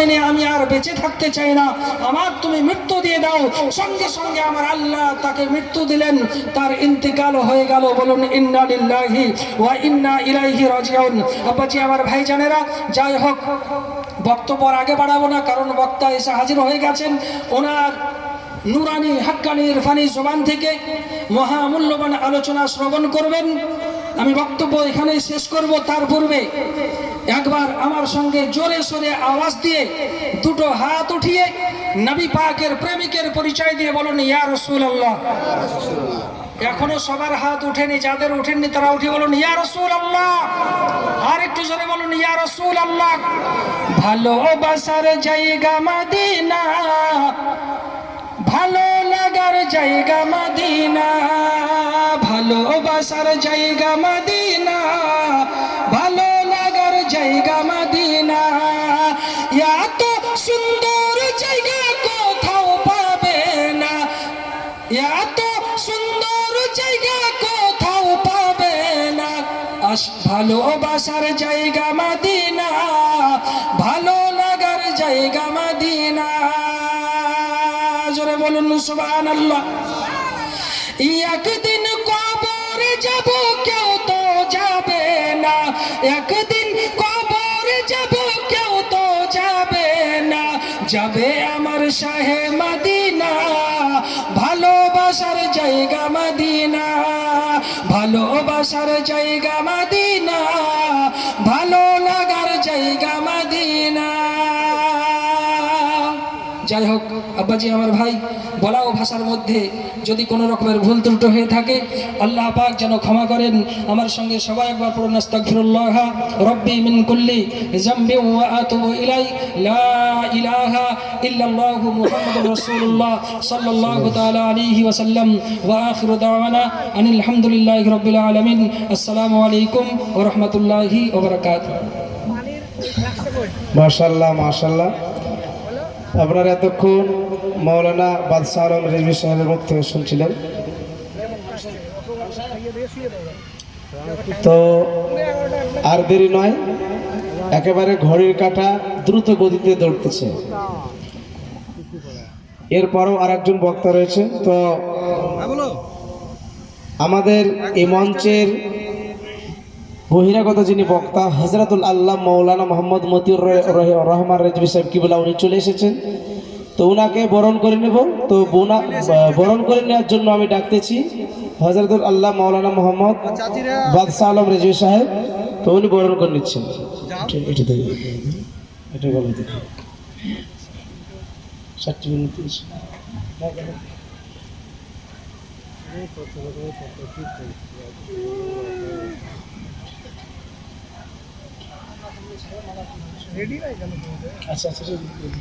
জমিনে আমি আর বেঁচে থাকতে চাই না, আমার তুমি মৃত্যু দিয়ে দাও। সঙ্গে সঙ্গে আমার আল্লাহ তাকে মৃত্যু দিলেন, তার ইন্তিকাল হয়ে গেল। বলুন ইন্না লিল্লাহি ওয়া ইন্না ইলাইহি রাজিউন। আব্বাজি আমার ভাইজানেরা, যাই হোক বক্তব্য আগে বাড়াবো না, কারণ বক্তা এসে হাজির হয়ে গেছেন। ওনার নুরানি হাক্কানি ইরফানি জবান থেকে মহামূল্যবান আলোচনা শ্রবণ করবেন। আমি বক্তব্য এখানেই শেষ করব। তার পূর্বে একবার আমার সঙ্গে জোরে সোরে আওয়াজ দিয়ে দুটো হাত উঠিয়ে নবী পাকের প্রেমিকের পরিচয় দিয়ে বলুন ইয়া রাসূলুল্লাহ। এখনো সবার হাত উঠেনি, যাদের উঠেননি তারা উঠে বলুন ইয়া রাসূলুল্লাহ। আর একটু জোরে বলুন ইয়া রাসূলুল্লাহ। ভালোবাসার জায়গা মদিনা, ভালো লাগার জায়গা মদিনা, ভালোবাসার জায়গা মদিনা, ভালো লাগার জায়গা মদিনা। এত সুন্দর জায়গা কোথাও পাবে না, এত সুন্দর জায়গা কোথাও পাবে না। ভালোবাসার জায়গা মদিনা, ভালো লাগার জায়গা মদিনা। জোরে বলুন সুবহানাল্লাহ। একদিন কবরে যাব, কেউ তো যাবে না, একদিন কবরে যাব, কেউ তো যাবে না, যাবে আমার শাহে মদিনা, ভালোবাসার জায়গা মদিনা, ভালোবাসার জায়গা মদিনা, ভালো লাগার জায়গা মদিনা। যাই হোক আব্বাজি আমার ভাই, বলা ও ভাষার মধ্যে যদি কোনো রকমের ভুল ত্রুটি হয়ে থাকে আল্লাহ পাক যেন ক্ষমা করেন। আমার সঙ্গে সবাই একবার পড়ুন আস্তাগফিরুল্লাহ রব্বি মিন কুল্লি যামবি ওয়া আতুবু ইলাই, লা ইলাহা ইল্লাল্লাহু মুহাম্মাদুর রাসূলুল্লাহ সাল্লাল্লাহু তাআলা আলাইহি ওয়াসাল্লাম। ওয়া আখিরু দাওয়ানা আনিল হামদুলিল্লাহি রাব্বিল আলামিন। আসসালামু আলাইকুম ওয়া রাহমাতুল্লাহি ওয়া বারাকাতুহু। মাশাআল্লাহ মাশাআল্লাহ। আপনারা এতক্ষণ মৌলানা বাদশাহ আলম রিজভী সাহেবের মুখ থেকে শুনছিলেন। তো আর দেরি নয়, একেবারে ঘড়ির কাঁটা দ্রুত গতিতে দৌড়তেছে। এরপরও আরেকজন বক্তা রয়েছে। তো আমাদের এই মঞ্চের বহিরাগত যিনি বক্তা হযরতুল আল্লাহ মৌলানা মোহাম্মদ মতিউর রহমান রিজভী সাহেব কিবলা, উনি চলে এসেছেন। তো উনাকে বরণ করে নেব। তো বরণ করে নেওয়ার জন্য আমি ডাকতেছি হযরতুল আল্লাহ মৌলানা মোহাম্মদ বাদশাহ আলম রিজভী সাহেব। তো উনি বরণ করে নিচ্ছেন। এটা বলে দেখুন আচ্ছা আচ্ছা।